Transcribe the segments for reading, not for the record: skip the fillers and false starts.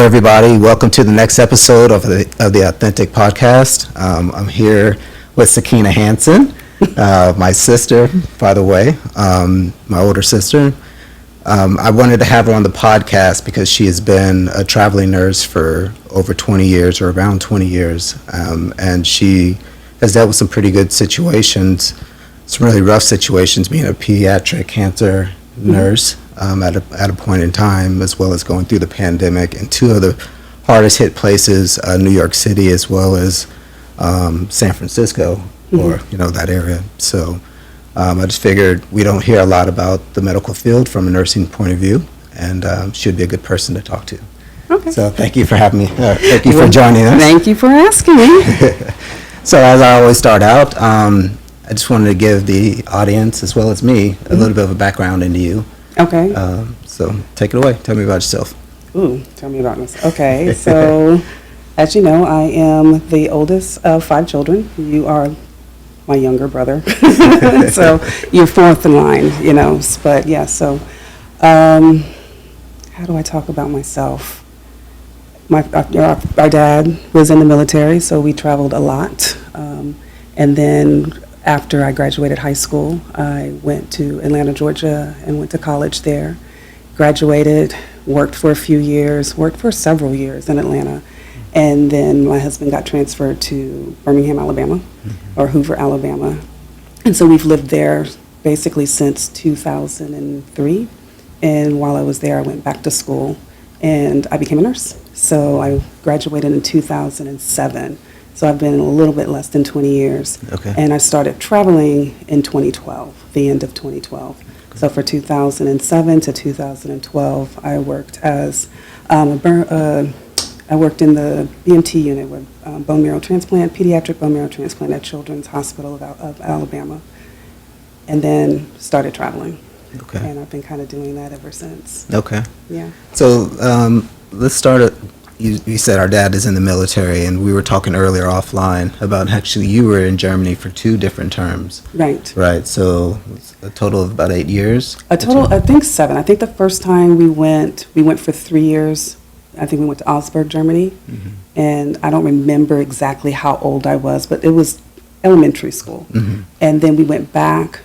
everybody. Welcome to the next episode of the Authentic Podcast. I'm here with Sakina Hanson, my sister, by the way, my older sister. I wanted to have her on the podcast because she has been a traveling nurse for over 20 years, or around 20 years, and she has dealt with some pretty good situations, some really rough situations, being a pediatric cancer nurse. At a point in time, as well as going through the pandemic, and two of the hardest hit places, New York City as well as San Francisco, or that area. So I just figured we don't hear a lot about the medical field from a nursing point of view, and should be a good person to talk to. Okay. So thank you for having me. Thank you for joining us. Thank you for asking me. So as I always start out, I just wanted to give the audience as well as me a little bit of a background into you. Okay. So take it away. Tell me about yourself. Ooh, tell me about myself. Okay, so as you know, I am the oldest of 5 children. You are my younger brother. So you're fourth in line, But yeah, so how do I talk about myself? Our dad was in the military, so we traveled a lot. And then after I graduated high school, I went to Atlanta, Georgia, and went to college there. Graduated, worked for several years in Atlanta, and then my husband got transferred to Birmingham, Alabama, or Hoover, Alabama. And so we've lived there basically since 2003. And while I was there, I went back to school, and I became a nurse. So I graduated in 2007. So I've been a little bit less than 20 years. Okay. And I started traveling in 2012, the end of 2012. Okay. So for 2007 to 2012, I worked as I worked in the BMT unit with bone marrow transplant, pediatric bone marrow transplant at Children's Hospital of Alabama, and then started traveling. Okay. And I've been kind of doing that ever since. Okay. Yeah. So let's start at, you said our dad is in the military, and we were talking earlier offline about actually you were in Germany for 2 different terms. Right. Right. So it's a total of about 8 years? I think 7. I think the first time we went for 3 years. I think we went to Augsburg, Germany. Mm-hmm. And I don't remember exactly how old I was, but it was elementary school. Mm-hmm. And then we went back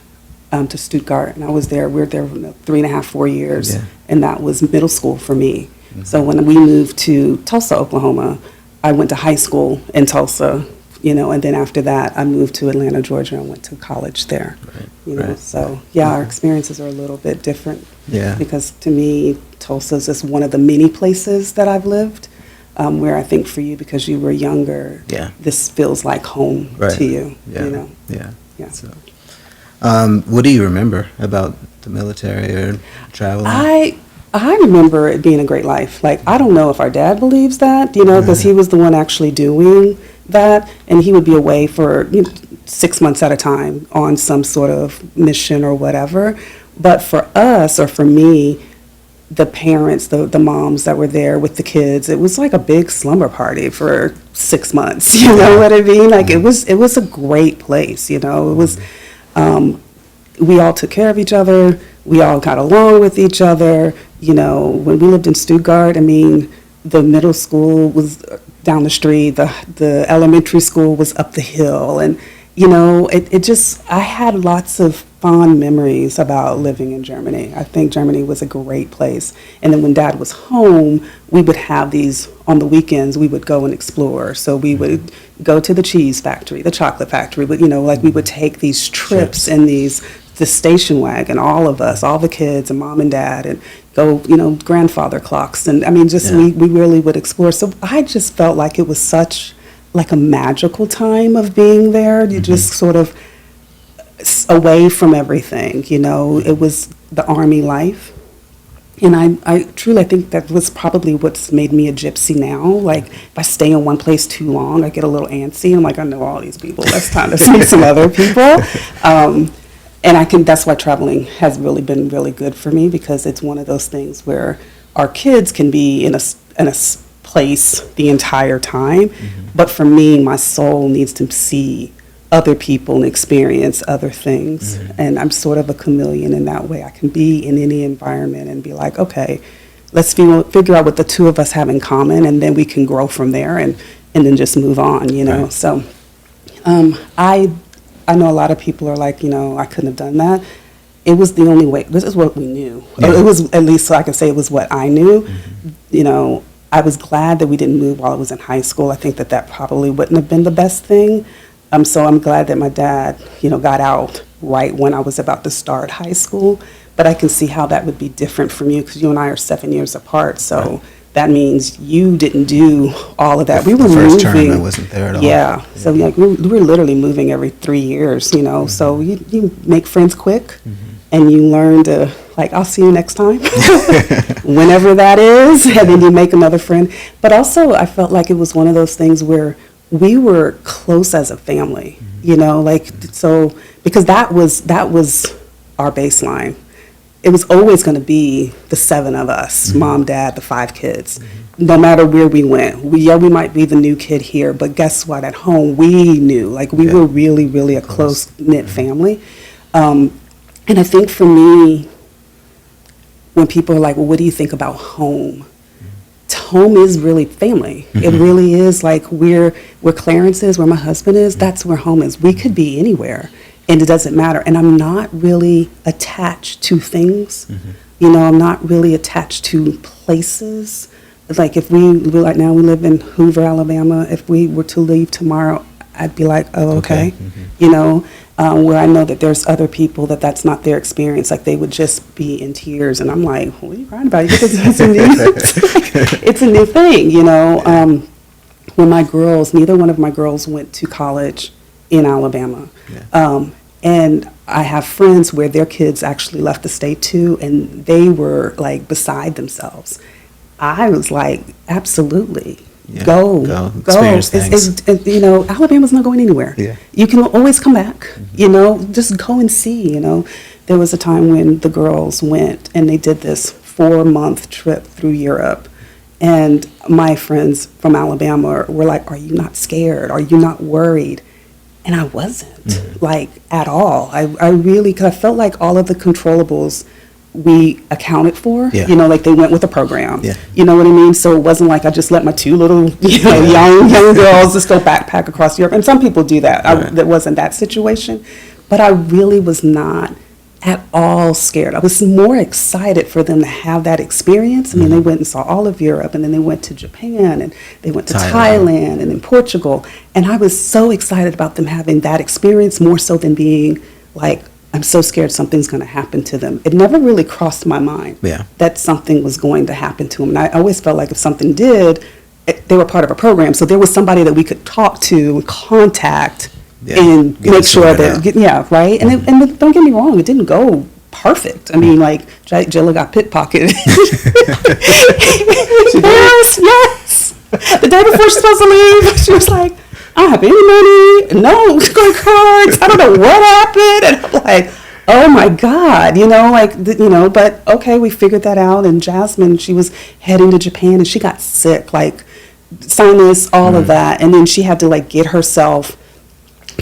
to Stuttgart, and we were there for 3.5, 4 years. Yeah. And that was middle school for me. Mm-hmm. So when we moved to Tulsa, Oklahoma, I went to high school in Tulsa, and then after that, I moved to Atlanta, Georgia, and went to college there. Right. So yeah, our experiences are a little bit different. Yeah. Because to me, Tulsa is just one of the many places that I've lived, where I think for you, because you were younger, this feels like home to you. Yeah. Yeah. So, what do you remember about the military or traveling? I remember it being a great life. Like, I don't know if our dad believes that, because he was the one actually doing that, and he would be away for 6 months at a time on some sort of mission or whatever. But for us, or for me, the parents, the moms that were there with the kids, it was like a big slumber party for 6 months. You know what I mean? Like, it was a great place. It was. We all took care of each other. We all got along with each other. When we lived in Stuttgart, the middle school was down the street. The elementary school was up the hill. And, I had lots of fond memories about living in Germany. I think Germany was a great place. And then when Dad was home, we would have these, on the weekends, we would go and explore. So we would go to the cheese factory, the chocolate factory, but, we would take these trips in the station wagon, all of us, all the kids and Mom and Dad, and go, grandfather clocks. And we really would explore. So I just felt like it was such like a magical time of being there. You just sort of away from everything, it was the army life. And I truly think that was probably what's made me a gypsy now. Like, if I stay in one place too long, I get a little antsy. I'm like, I know all these people. It's time to meet some other people. And that's why traveling has really been really good for me, because it's one of those things where our kids can be in a place the entire time. But for me, my soul needs to see other people and experience other things. And I'm sort of a chameleon in that way. I can be in any environment and be like, okay, let's figure out what the two of us have in common, and then we can grow from there, and then just move on, you know. Right. So I know a lot of people are like, you know, I couldn't have done that. It was the only way. This is what we knew. Yeah. It was, at least so I can say it was what I knew. Mm-hmm. You know, I was glad that we didn't move while I was in high school. I think that probably wouldn't have been the best thing. So I'm glad that my dad, you know, got out right when I was about to start high school. But I can see how that would be different from you, because you and I are 7 years apart. So Right. that means you didn't do all of that. We were The first moving. term, I wasn't there at all. Yeah. So like we were literally moving every 3 years, you know. So you make friends quick, and you learn to, like, I'll see you next time, whenever that is, and then you make another friend. But also, I felt like it was one of those things where we were close as a family, you know, like, so, because that was our baseline. It was always going to be the 7 of us, mom, dad, the 5 kids, no matter where we went. We might be the new kid here, but guess what? At home, we knew, like, we were really, really a close-knit family. And I think for me, when people are like, well, what do you think about home? Home is really family. It really is, like, where Clarence is, where my husband is, that's where home is. We could be anywhere, and it doesn't matter. And I'm not really attached to things. You know, I'm not really attached to places. Like, if right now we live in Hoover, Alabama. If we were to leave tomorrow, I'd be like, oh, okay. You know, where I know that there's other people that's not their experience. Like, they would just be in tears, and I'm like, what are you crying about? Because it's a new thing, you know. When neither one of my girls went to college in Alabama. And I have friends where their kids actually left the state too, and they were like beside themselves. I was like, absolutely. Yeah, Go. experience things. You know, Alabama's not going anywhere. Yeah. You can always come back, you know, just go and see, you know. There was a time when the girls went and they did this 4-month trip through Europe. And my friends from Alabama were like, are you not scared? Are you not worried? And I wasn't, like, at all. I really, because I felt like all of the controllables we accounted for, you know, like they went with the program, you know what I mean? So it wasn't like I just let my 2 little, you know, young girls just go backpack across Europe. And some people do that. That wasn't that situation. But I really was not at all scared. I was more excited for them to have that experience. I mean, they went and saw all of Europe, and then they went to Japan, and they went to Thailand and then Portugal. And I was so excited about them having that experience, more so than being like, I'm so scared something's going to happen to them. It never really crossed my mind that something was going to happen to them. And I always felt like if something did, they were part of a program. So there was somebody that we could talk to, contact, and make sure that, right? And, and don't get me wrong, it didn't go perfect. I mean, like, Jilla got pickpocketed. Yes. The day before she's supposed to leave, she was like, I don't have any money, no credit cards, I don't know what happened. And I'm like, oh my God, you know, like, you know, but okay, we figured that out. And Jasmine, she was heading to Japan and she got sick, like sinus, all of that. And then she had to, like, get herself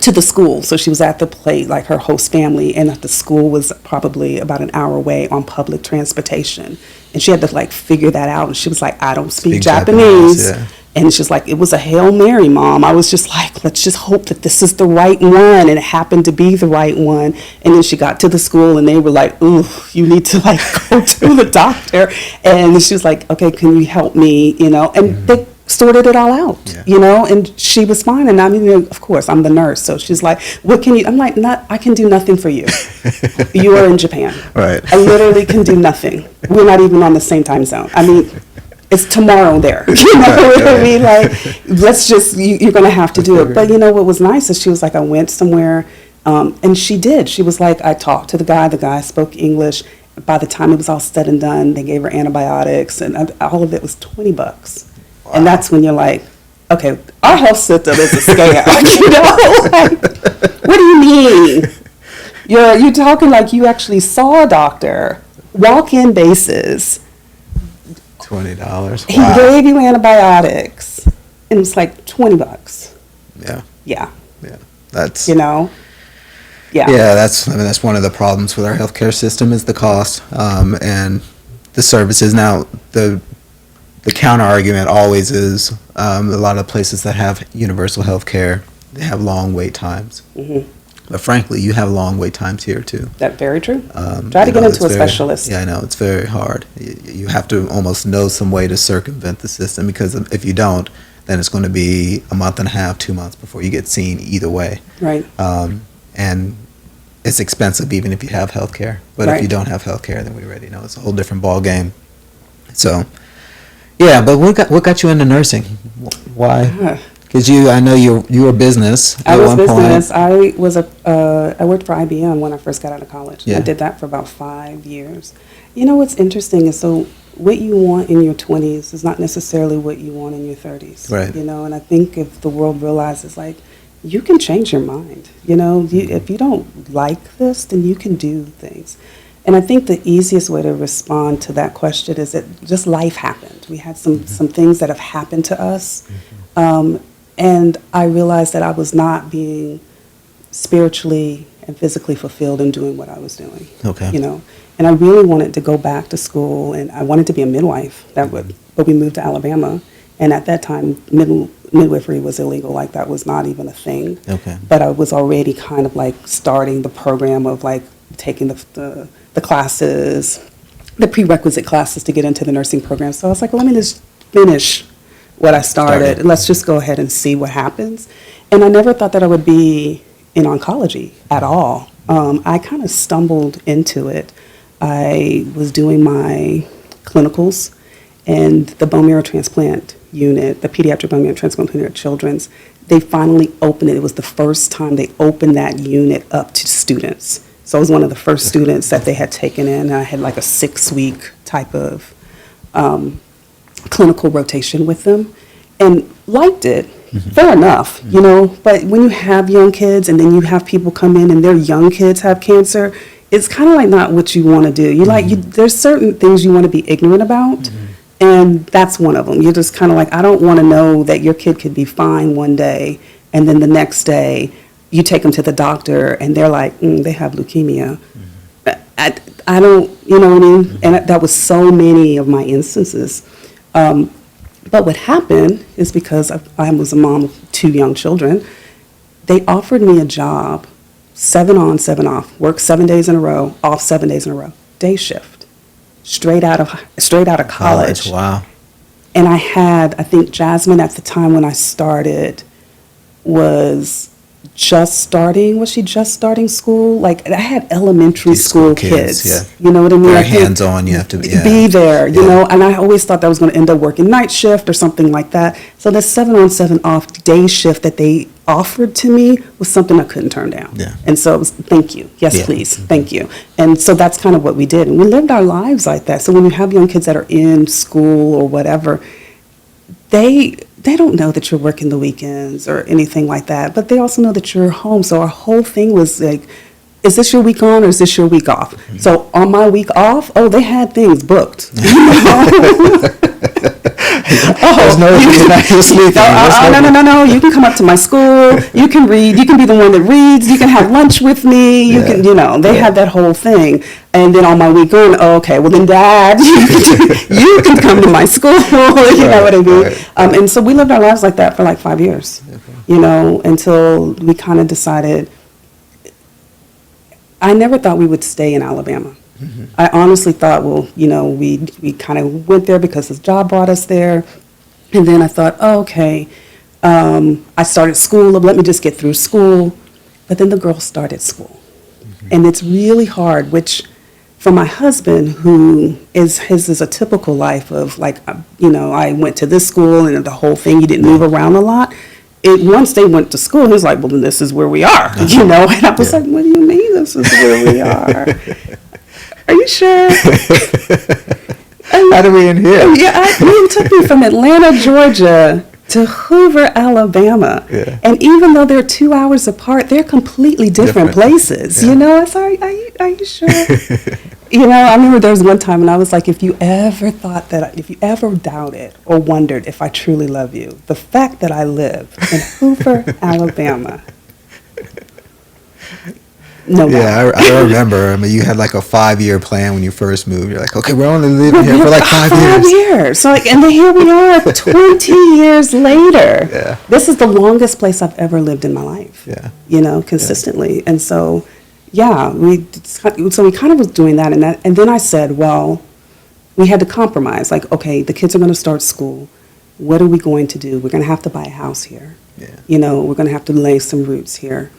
to the school. So she was at the place, like her host family, and the school was probably about an hour away on public transportation. And she had to, like, figure that out. And she was like, I don't speak Japanese. And she's like, it was a Hail Mary, Mom. I was just like, let's just hope that this is the right one. And it happened to be the right one. And then she got to the school and they were like, ooh, you need to, like, go to the doctor. And she was like, okay, can you help me? You know, and they sorted it all out, you know, and she was fine. And I mean, you know, of course, I'm the nurse. So she's like, what can you, I'm like, I can do nothing for you. You are in Japan. Right. I literally can do nothing. We're not even on the same time zone. I mean, it's tomorrow there. You know what I mean? Like, let's just, you're going to have to do it. But you know what was nice is she was like, I went somewhere, and she did. She was like, I talked to the guy spoke English. By the time it was all said and done, they gave her antibiotics, and all of it was $20. Wow. And that's when you're like, okay, our health system is a scam. You know? Like, what do you mean? You're talking like you actually saw a doctor, walk-in basis. $20. Wow. He gave you antibiotics, and it's like $20. Yeah. Yeah. Yeah. That's, you know. Yeah. Yeah. That's one of the problems with our healthcare system is the cost. And the services. Now, the counter argument always is a lot of places that have universal health care, they have long wait times. But frankly, you have long wait times here too. That's very true. Try to get into a specialist. Yeah, I know, it's very hard. You have to almost know some way to circumvent the system, because if you don't, then it's going to be a month and a half, 2 months before you get seen either way. Right. And it's expensive even if you have health care. But if you don't have health care, then we already know it's a whole different ball game. So, yeah, but what got you into nursing? Why? Because I know you were business at one point. I was I worked for IBM when I first got out of college. Yeah. I did that for about 5 years. You know what's interesting is, so what you want in your 20s is not necessarily what you want in your 30s. Right. You know, and I think if the world realizes, like, you can change your mind. You know, if you don't like this, then you can do things. And I think the easiest way to respond to that question is that just life happened. We had some things that have happened to us. And I realized that I was not being spiritually and physically fulfilled in doing what I was doing. Okay. You know, and I really wanted to go back to school, and I wanted to be a midwife. But we moved to Alabama, and at that time, midwifery was illegal. Like, that was not even a thing. Okay. But I was already kind of like starting the program of like taking the classes, the prerequisite classes to get into the nursing program. So I was like, well, let me just finish what I started. Let's just go ahead and see what happens. And I never thought that I would be in oncology at all. I kind of stumbled into it. I was doing my clinicals, and the bone marrow transplant unit, the pediatric bone marrow transplant unit at Children's, they finally opened it. It was the first time they opened that unit up to students. So I was one of the first students that they had taken in. I had like a 6-week type of clinical rotation with them, and liked it. Fair enough, you know, but when you have young kids and then you have people come in and their young kids have cancer, it's kind of like not what you want to do. There's certain things you want to be ignorant about, and that's one of them. You're just kind of like, I don't want to know that your kid could be fine one day, and then the next day you take them to the doctor and they're like, they have leukemia. I don't, you know what I mean? And that was so many of my instances. But what happened is, because I was a mom of 2 young children, they offered me a job, 7 on, 7 off, work 7 days in a row, off 7 days in a row, day shift, straight out of college. Wow. And I think Jasmine at the time when I started was she just starting school? Like, I had elementary school kids. Yeah. You know what I mean? Very hands-on, you have to be there, you know, and I always thought that I was going to end up working night shift or something like that. So the 7 on, 7 off day shift that they offered to me was something I couldn't turn down. Yeah. And so it was, thank you. Yes, please. Thank you. And so that's kind of what we did. And we lived our lives like that. So when you have young kids that are in school or whatever, they don't know that you're working the weekends or anything like that, but they also know that you're home. So our whole thing was like, is this your week on or is this your week off? So on my week off, they had things booked. You're sleeping. No. You can come up to my school. You can read. You can be the one that reads. You can have lunch with me. You can, they had that whole thing. And then on my week on, okay, well then, Dad, you can come to my school. You know what I mean? Right. And so we lived our lives like that for like 5 years. Okay. Until we kind of decided. I never thought we would stay in Alabama. I honestly thought, we kind of went there because this job brought us there. And then I thought, okay, I started school, let me just get through school. But then the girls started school. And it's really hard, which for my husband, who his is a typical life of like, I went to this school and the whole thing, you didn't move around a lot. Once they went to school, he was like, well, then this is where we are, And I was like, what do you mean this is where we are? Are you sure? How did we in here? Yeah, it took me from Atlanta, Georgia to Hoover, Alabama. Yeah. And even though they're 2 hours apart, they're completely different places. Yeah. I was like, are you sure? I remember there was one time and I was like, if you ever doubted or wondered if I truly love you, the fact that I live in Hoover, Alabama, No Yeah, doubt. I remember. I mean, you had like a 5-year plan when you first moved. You're like, okay, we're only living here for like 5 5 years. years. So like, and then here we are 20 years later. Yeah. This is the longest place I've ever lived in my life. Yeah. You know, consistently. And so, yeah, we kind of was doing that, and then I said, well, we had to compromise. Like, okay, the kids are going to start school. What are we going to do? We're going to have to buy a house here. Yeah. You know, we're going to have to lay some roots here.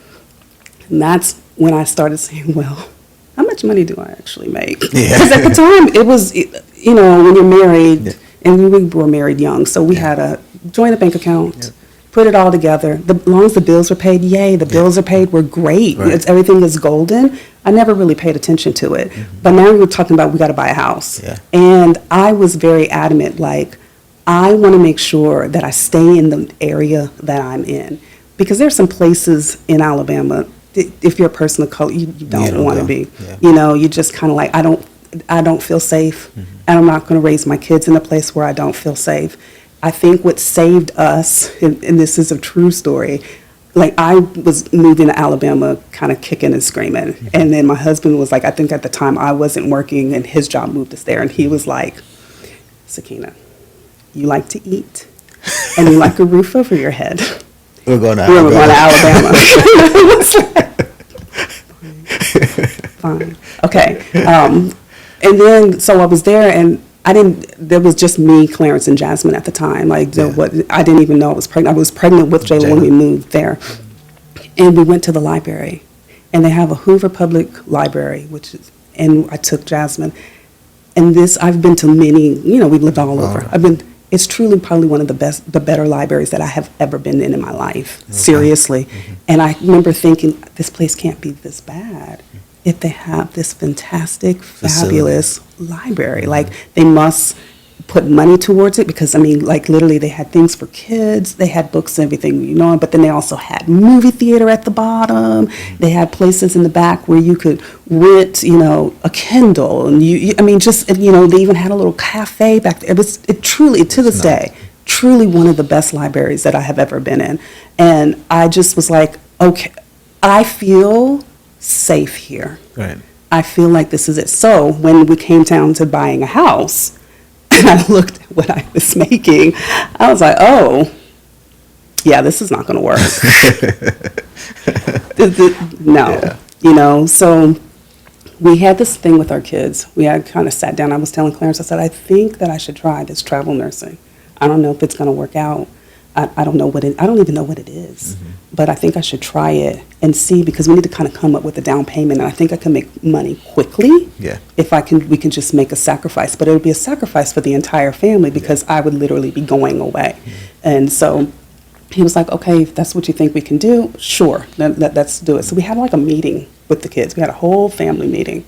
And that's when I started saying, well, how much money do I actually make? Yeah. Because at the time, it was, you know, when you're married, Yeah. and we were married young, so we had a joint bank account, put it all together. As long as the bills were paid, yay, the bills are paid, we're great. Right. Everything is golden. I never really paid attention to it. But now we're talking about we got to buy a house. Yeah. And I was very adamant, like, I want to make sure that I stay in the area that I'm in. Because there's some places in Alabama, if you're a person of color, you don't want to go. be. Yeah. You know, you just kind of like, I don't feel safe, and I'm not going to raise my kids in a place where I don't feel safe. I think what saved us, and this is a true story, like I was moving to Alabama kind of kicking and screaming, and then my husband was like, I think at the time I wasn't working, and his job moved us there, and he was like, Sakina, you like to eat, and you like a roof over your head. We're going to We're going to Alabama. Alabama. I was like, fine. Okay. And then, so I was there, and there was just me, Clarence, and Jasmine at the time. Like, I didn't even know I was pregnant. I was pregnant with Jayla when we moved there. And we went to the library, and they have a Hoover Public Library, and I took Jasmine. And I've been to many, you know, we've lived all over. It's truly probably one of the better libraries that I have ever been in my life, seriously. And I remember thinking, this place can't be this bad if they have this fantastic, fabulous library. Like, they must put money towards it, because, I mean, like, literally they had things for kids, they had books and everything, you know, but then they also had movie theater at the bottom. They had places in the back where you could rent, you know, a Kindle, and I mean, just, you know, they even had a little cafe back there. It truly, to this day, truly one of the best libraries that I have ever been in. And I just was like, okay, I feel safe here. Right. I feel like this is it. So when we came down to buying a house, and I looked at what I was making, I was like, oh, yeah, this is not going to work. No. Yeah. You know, so we had this thing with our kids. We had kind of sat down. I was telling Clarence, I said, I think that I should try this travel nursing. I don't know if it's going to work out. I don't know I don't even know what it is, but I think I should try it and see, because we need to kind of come up with a down payment, and I think I can make money quickly. Yeah. If we can just make a sacrifice, but it would be a sacrifice for the entire family, because I would literally be going away. And so he was like, okay, if that's what you think we can do, sure, let's do it. So we had like a meeting with the kids. We had a whole family meeting.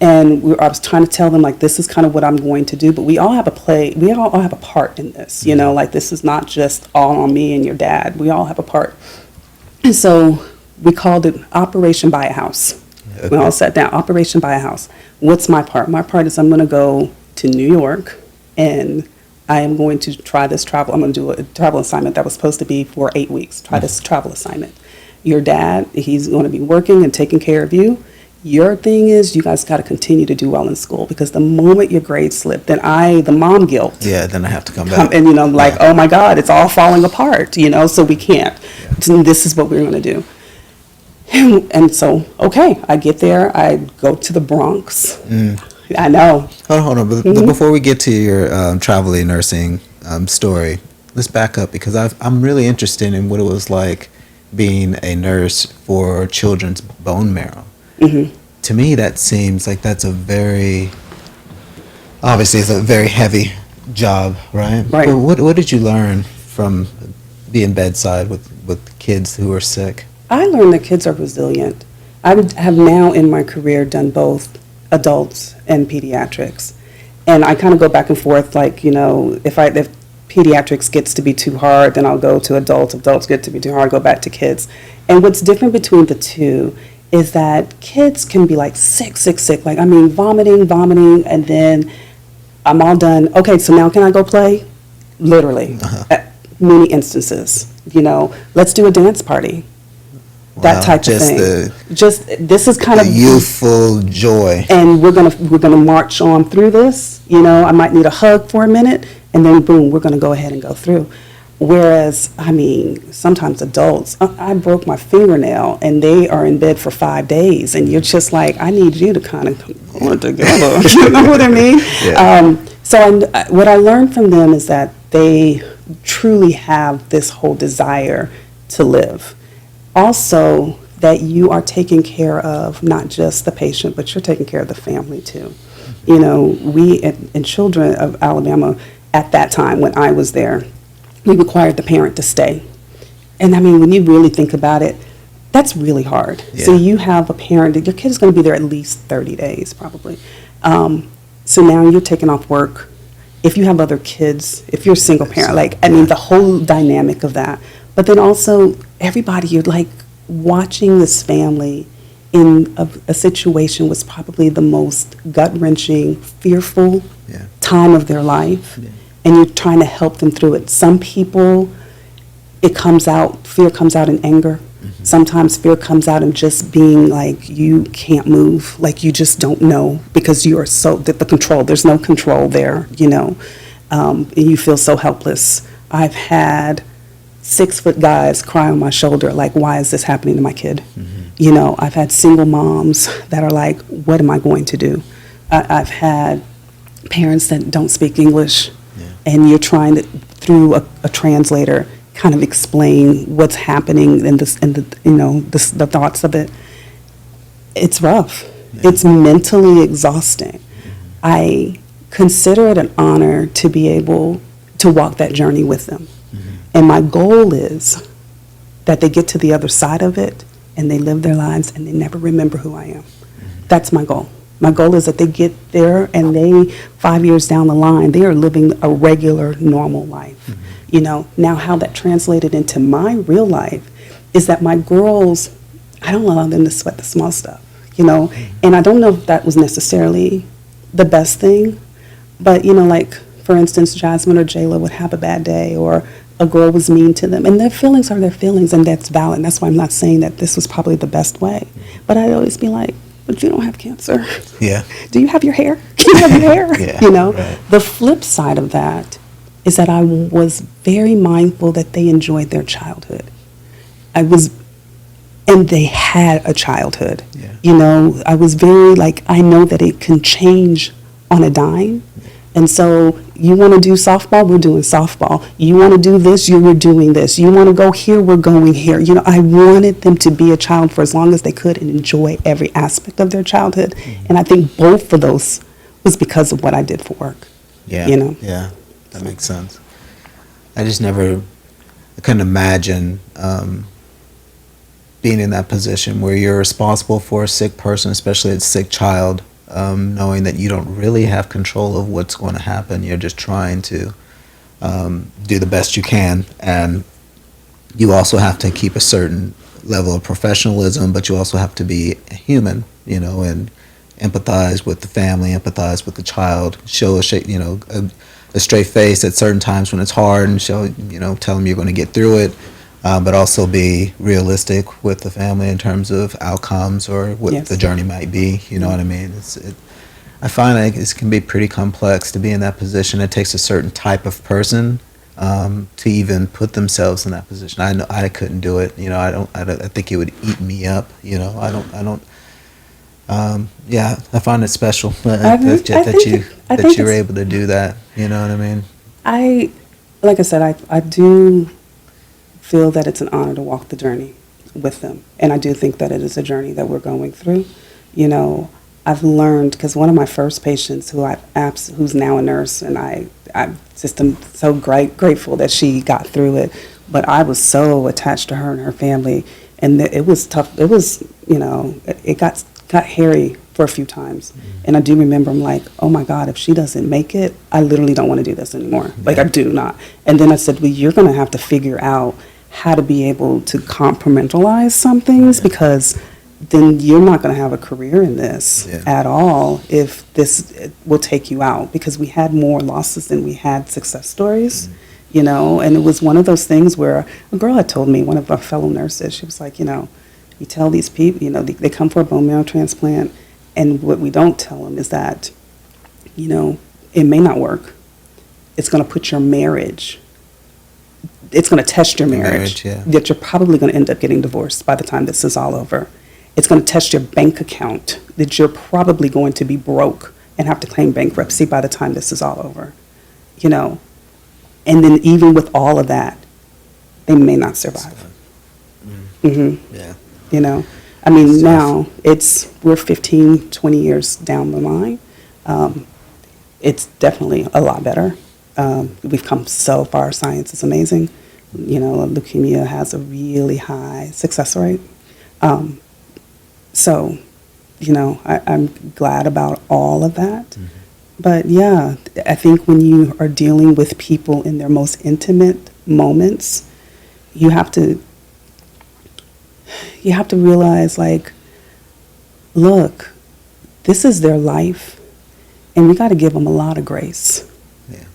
And I was trying to tell them, like, this is kind of what I'm going to do, but we all have a part in this, you know, like, this is not just all on me and your dad. We all have a part. And so we called it Operation Buy a House. Okay. We all sat down, Operation Buy a House. What's my part? My part is I'm going to go to New York, and I am going to try this travel. I'm going to do a travel assignment that was supposed to be for 8 weeks. Try this travel assignment. Your dad, he's going to be working and taking care of you. Your thing is, you guys got to continue to do well in school, because the moment your grades slip, then the mom guilt. Yeah, then I have to come back. And, you know, like, oh my God, it's all falling apart, you know, so we can't. Yeah. So this is what we're going to do. And so, okay, I get there, I go to the Bronx. I know. Hold on. But before we get to your traveling nursing story, let's back up, because I'm really interested in what it was like being a nurse for children's bone marrow. To me, that seems like that's obviously it's a very heavy job, right? Right. But what did you learn from being bedside with kids who are sick? I learned that kids are resilient. I have now in my career done both adults and pediatrics. And I kind of go back and forth, like, you know, if pediatrics gets to be too hard, then I'll go to adults. If adults get to be too hard, go back to kids. And what's different between the two is that kids can be like sick, like, I mean, vomiting, and then I'm all done. Okay, so now can I go play? Literally, at many instances, you know, let's do a dance party. that Wow, type of just thing. the- Just this is kind The of youthful joy. and we're gonna march on through this. I might need a hug for a minute, and then boom, we're gonna go ahead and go through. Whereas, I mean, sometimes adults, I broke my fingernail, and they are in bed for 5 days, and you're just like, I need you to kind of come it together. You know what I mean? Yeah. What I learned from them is that they truly have this whole desire to live. Also, that you are taking care of not just the patient, but you're taking care of the family too. We in Children of Alabama, at that time when I was there, we required the parent to stay. And I mean, when you really think about it, that's really hard. Yeah. So you have a parent, your kid is going to be there at least 30 days probably. So now you're taking off work. If you have other kids, if you're a single parent, the whole dynamic of that. But then also everybody, you're like watching this family in a situation was probably the most gut-wrenching, fearful Yeah. time of their life. Yeah. And you're trying to help them through it. Some people, fear comes out in anger. Mm-hmm. Sometimes fear comes out in just being like, you can't move, like you just don't know because you are there's no control there, and you feel so helpless. I've had 6-foot guys cry on my shoulder, like, why is this happening to my kid? Mm-hmm. I've had single moms that are like, what am I going to do? I've had parents that don't speak English. Yeah. And you're trying to, through a translator, kind of explain what's happening and the thoughts of it. It's rough. Yeah. It's mentally exhausting. Mm-hmm. I consider it an honor to be able to walk that journey with them. Mm-hmm. And my goal is that they get to the other side of it and they live their lives and they never remember who I am. Mm-hmm. That's my goal. My goal is that they get there and 5 years down the line, they are living a regular, normal life. Mm-hmm. Now how that translated into my real life is that my girls, I don't allow them to sweat the small stuff, Mm-hmm. And I don't know if that was necessarily the best thing, but, like, for instance, Jasmine or Jayla would have a bad day or a girl was mean to them, and their feelings are their feelings, and that's valid. That's why I'm not saying that this was probably the best way. But I'd always be like, but you don't have cancer. Yeah. Do you have your hair? Can you have your hair? Yeah, right. The flip side of that is that I was very mindful that they enjoyed their childhood. And they had a childhood. Yeah. I was very I know that it can change on a dime. And so you want to do softball, we're doing softball. You want to do this, we're doing this. You want to go here, we're going here. I wanted them to be a child for as long as they could and enjoy every aspect of their childhood. Mm-hmm. And I think both of those was because of what I did for work. Yeah. Yeah, that makes sense. I couldn't imagine being in that position where you're responsible for a sick person, especially a sick child. Knowing that you don't really have control of what's going to happen. You're just trying to do the best you can. And you also have to keep a certain level of professionalism, but you also have to be a human, and empathize with the family, empathize with the child, show a straight face at certain times when it's hard and tell them you're going to get through it. But also be realistic with the family in terms of outcomes or what the journey might be. You know what I mean? I find it can be pretty complex to be in that position. It takes a certain type of person to even put themselves in that position. I know I couldn't do it. I think it would eat me up. I find it special that you're able to do that. You know what I mean? Like I said, I do feel that it's an honor to walk the journey with them. And I do think that it is a journey that we're going through. I've learned, because one of my first patients who's now a nurse, and I just am so grateful that she got through it, but I was so attached to her and her family, and it was tough. It was, it got hairy for a few times. Mm-hmm. And I do remember I'm like, oh my God, if she doesn't make it, I literally don't want to do this anymore. I do not. And then I said, well, you're going to have to figure out how to be able to compartmentalize some things, because then you're not going to have a career in this at all if this will take you out, because we had more losses than we had success stories, and it was one of those things where a girl had told me, one of our fellow nurses, she was like, You tell these people, they come for a bone marrow transplant, and what we don't tell them is that, it may not work. It's going to put your marriage, it's going to test your marriage, that you're probably going to end up getting divorced by the time this is all over. It's going to test your bank account, that you're probably going to be broke and have to claim bankruptcy by the time this is all over, And then even with all of that, they may not survive. Yeah. Now we're 15, 20 years down the line. It's definitely a lot better. We've come so far. Science is amazing. Leukemia has a really high success rate. I'm glad about all of that. Mm-hmm. But yeah, I think when you are dealing with people in their most intimate moments, you have to realize, like, look, this is their life, and we got to give them a lot of grace. Yeah.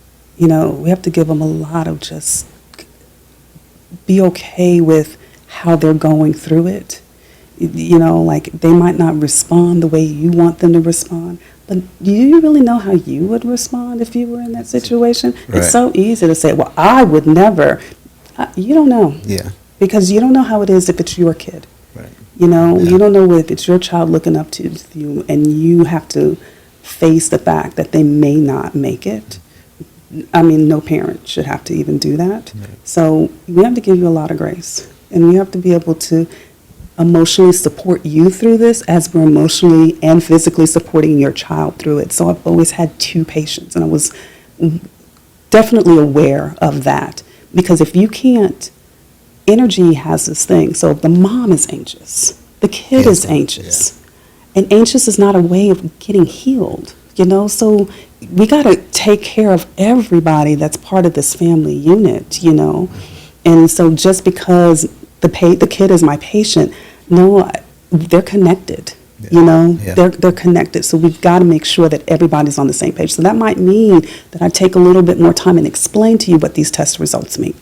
We have to give them a lot of just be okay with how they're going through it. Like, they might not respond the way you want them to respond, but do you really know how you would respond if you were in that situation? Right. It's so easy to say, well, I would never. You don't know. Yeah. Because you don't know how it is if it's your kid. Right. You don't know if it's your child looking up to you, and you have to face the fact that they may not make it. No parent should have to even do that. Right. So we have to give you a lot of grace, and we have to be able to emotionally support you through this as we're emotionally and physically supporting your child through it. So I've always had two patients, and I was definitely aware of that, because if you can't, energy has this thing. So if the mom is anxious, the kid is anxious, and anxious is not a way of getting healed, so we got to take care of everybody that's part of this family unit, and so just because the kid is my patient, no, they're connected. They're connected. So we've got to make sure that everybody's on the same page. So that might mean that I take a little bit more time and explain to you what these test results mean.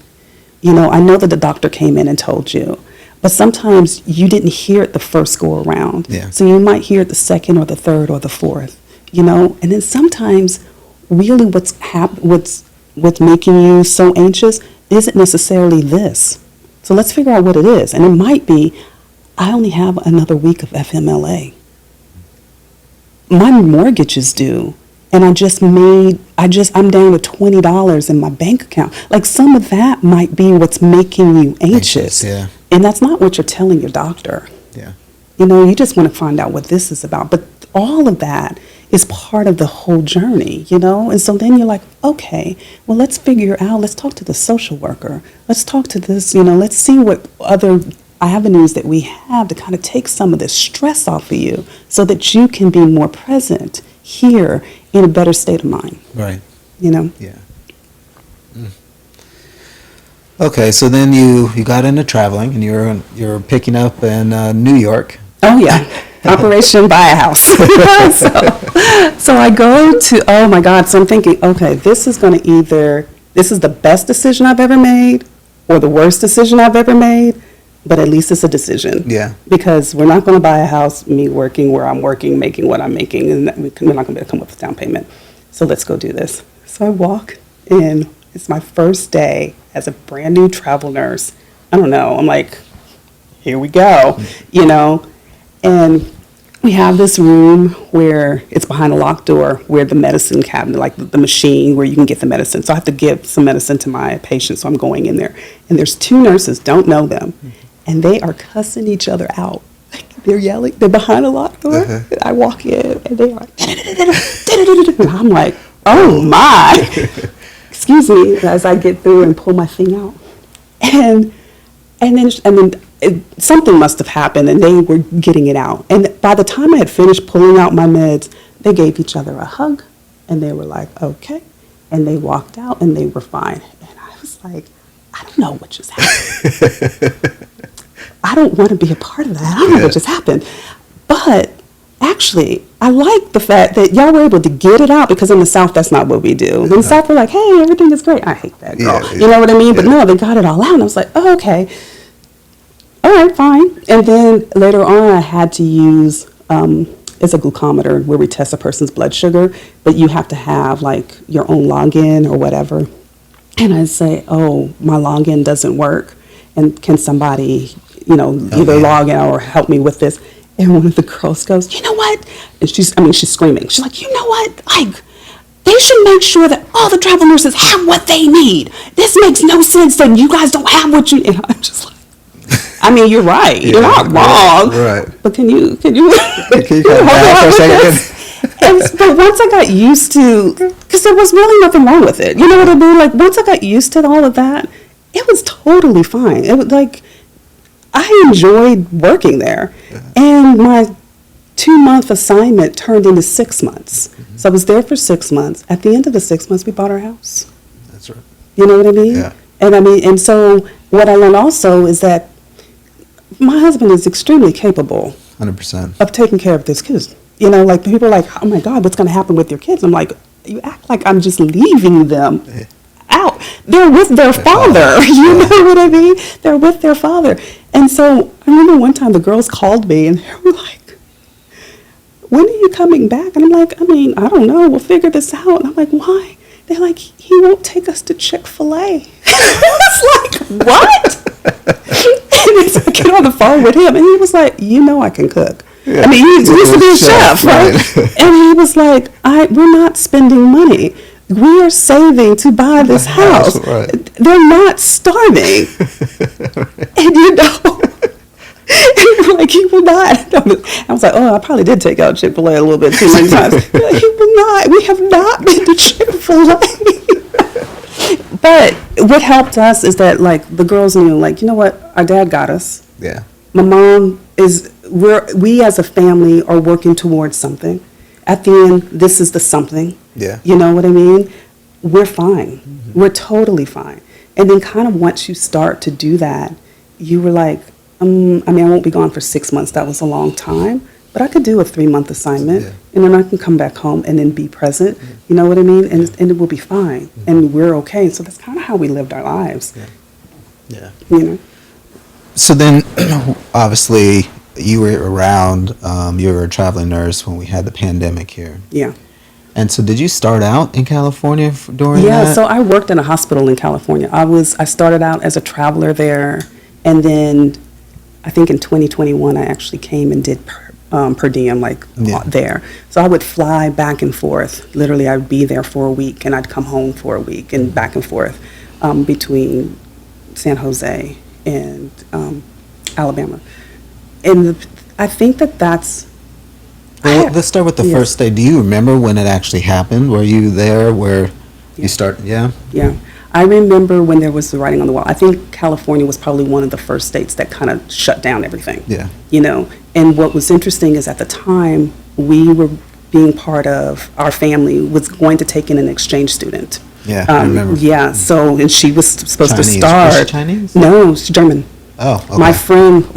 I know that the doctor came in and told you, but sometimes you didn't hear it the first go around. Yeah. So you might hear it the second or the third or the fourth, and then sometimes really what's making you so anxious isn't necessarily this. So let's figure out what it is. And it might be, I only have another week of FMLA. My mortgage is due, and I'm down to $20 in my bank account. Like, some of that might be what's making you anxious. Yeah. And that's not what you're telling your doctor. Yeah. You just want to find out what this is about. But all of that is part of the whole journey, And so then you're like, okay, well, let's figure out, let's talk to the social worker. Let's talk to this, let's see what other avenues that we have to kind of take some of this stress off of you so that you can be more present here in a better state of mind. Right. Yeah. Okay, so then you got into traveling, and you're picking up in New York. Oh, yeah. Operation Buy a House. So I go to, oh my God, so I'm thinking, okay, this is the best decision I've ever made or the worst decision I've ever made, but at least it's a decision. Yeah. Because we're not going to buy a house, me working where I'm working, making what I'm making, and we're not going to be able to come up with a down payment. So let's go do this. So I walk in. It's my first day as a brand new travel nurse. I don't know. I'm like, here we go, And we have this room where it's behind a locked door, where the medicine cabinet, like the machine where you can get the medicine. So I have to give some medicine to my patient, so I'm going in there. And there's two nurses, don't know them, and they are cussing each other out. They're yelling. They're behind a locked door. Uh-huh. I walk in, and they're like, and I'm like, oh my. Excuse me, as I get through and pull my thing out. And then something must have happened, and they were getting it out. And by the time I had finished pulling out my meds, they gave each other a hug, and they were like, okay. And they walked out, and they were fine. And I was like, I don't know what just happened. I don't want to be a part of that. I don't know what just happened. But actually, I like the fact that y'all were able to get it out, because in the South, that's not what we do. In the South, we're like, hey, everything is great. I hate that girl. You know what I mean? But no, they got it all out. And I was like, oh, okay. all right, fine. And then later on, I had to use, it's a glucometer where we test a person's blood sugar, but you have to have like your own login or whatever. And I say, oh, my login doesn't work. And can somebody, either log in or help me with this? And one of the girls goes, you know what? And she's screaming. She's like, you know what? Like, they should make sure that all the travel nurses have what they need. This makes no sense that you guys don't have what you. And I'm just like, you're right. You're not wrong. Right. But can you Can you come back for a second? But once I got used to, because there was really nothing wrong with it. You know what I mean? Like, once I got used to all of that, it was totally fine. It was like, I enjoyed working there. Yeah. And my 2-month assignment turned into 6 months. Mm-hmm. So I was there for 6 months. At the end of the 6 months, we bought our house. That's right. You know what I mean? Yeah. And so what I learned also is that my husband is extremely capable 100% of taking care of this kids. Like people are like, oh my God, what's going to happen with your kids? I'm like, you act like I'm just leaving them out. They're with their father. You know what I mean? They're with their father. And so I remember one time the girls called me and they were like, when are you coming back? And I'm like, I don't know. We'll figure this out. And I'm like, why? They're like, he won't take us to Chick-fil-A. I was like, what? And so I get on the phone with him, and he was like, I can cook. Yeah. He used to be a chef, right? And he was like, we're not spending money. We are saving to buy this house. Right. They're not starving. And like, he will not. I was like, I probably did take out Chick-fil-A a little bit too many times. He will not. We have not been to Chick-fil-A. But what helped us is that, like, the girls knew, like, you know what? Our dad got us. Yeah. My mom we as a family are working towards something. At the end, this is the something. Yeah. You know what I mean? We're fine. Mm-hmm. We're totally fine. And then kind of once you start to do that, you were like, I won't be gone for 6 months. That was a long time. But I could do a 3-month assignment, and then I can come back home and then be present. Mm-hmm. You know what I mean? And it will be fine, and we're okay. So that's kind of how we lived our lives. Yeah. So then, obviously, you were around. You were a traveling nurse when we had the pandemic here. Yeah. And so, did you start out in California during that? Yeah. So I worked in a hospital in California. I started out as a traveler there, and then I think in 2021 I actually came and did per diem, there. So I would fly back and forth. Literally, I'd be there for a week, and I'd come home for a week, and back and forth between San Jose and Alabama. And I think that's... Well, let's start with the first day. Do you remember when it actually happened? Were you there where you started? Yeah? Yeah. I remember when there was the writing on the wall. I think California was probably one of the first states that kind of shut down everything. Yeah. And what was interesting is at the time, we were being part of, our family was going to take in an exchange student. Yeah, I remember. Yeah, so, and she was supposed Chinese. to start. Was she Chinese? No, she's German. Oh, okay.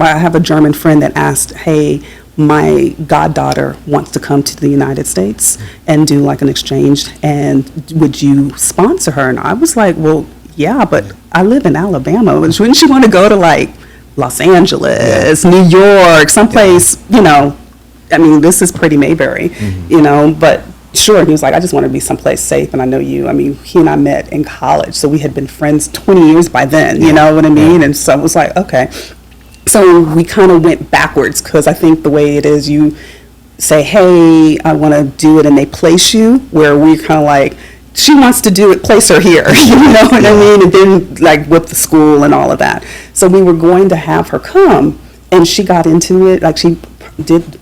I have a German friend that asked, hey, my goddaughter wants to come to the United States and do like an exchange, and would you sponsor her? And I was like, well, yeah, but I live in Alabama. Wouldn't you want to go to like Los Angeles, New York, someplace, this is pretty Mayberry, but sure. He was like, I just want to be someplace safe, and I know you. He and I met in college, so we had been friends 20 years by then, you know what I mean? And so I was like, okay. So we kind of went backwards, because I think the way it is, you say, hey, I want to do it, and they place you, where we kind of like, she wants to do it, place her here, you know what I mean? And then like with the school and all of that. So we were going to have her come, and she got into it, like she did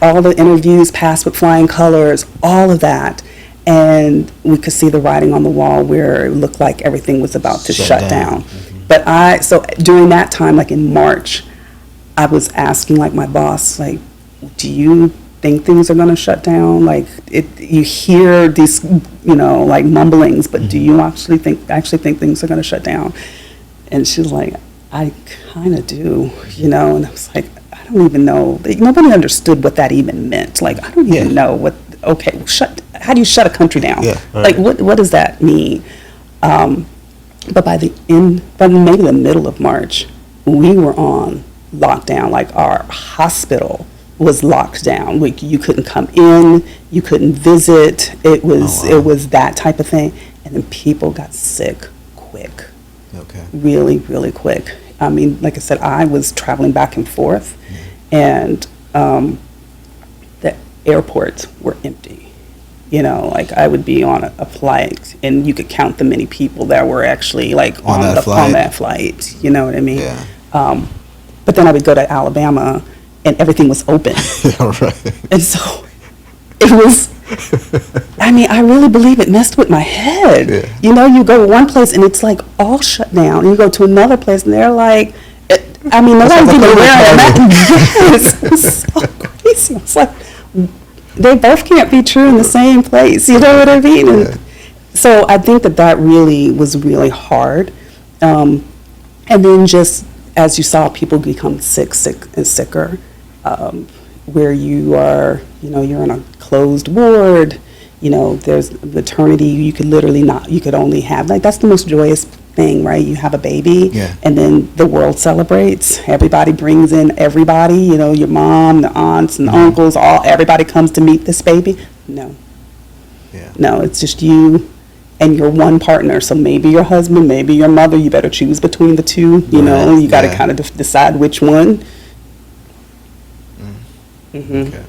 all the interviews, passed with flying colors, all of that. And we could see the writing on the wall where it looked like everything was about to shut down. But so during that time, like in March, I was asking like my boss, like, do you think things are going to shut down? Like you hear these, like mumblings, but do you actually think things are going to shut down? And she's like, I kind of do, and I was like, I don't even know. Nobody understood what that even meant. Like, I don't even know what, okay, how do you shut a country down? Yeah, right. Like, what does that mean? But by maybe the middle of March, we were on lockdown. Like, our hospital was locked down. Like, you couldn't come in, you couldn't visit. It was Oh, wow. it was that type of thing. And then people got sick quick, Okay. really, really quick. I mean, like I said, I was traveling back and forth, and the airports were empty. You know, like, I would be on a flight, and you could count the many people that were actually, like, On that flight. on that flight. You know what I mean? Yeah. But then I would go to Alabama, and everything was open. Yeah, right. And so it was, I mean, I really believe it messed with my head. Yeah. You know, you go to one place and it's like all shut down. And you go to another place and they're like, I mean, nobody's even wearing a mask. Yes, it's so crazy. It's like, they both can't be true in the same place. You know what I mean? And so I think that really was really hard. And then just as you saw people become sick and sicker, where you are, you know, you're in a closed ward, you know, there's maternity, you could literally not, you could only have, like, that's the most joyous thing, right? You have a baby, Yeah. and then the world celebrates. Everybody brings in everybody, you know, your mom, the aunts and the uncles, everybody comes to meet this baby. No, Yeah. no, it's just you and your one partner. So maybe your husband, maybe your mother, you better choose between the two, you know, Right, you got to yeah. kind of decide which one. Mm-hmm. Okay.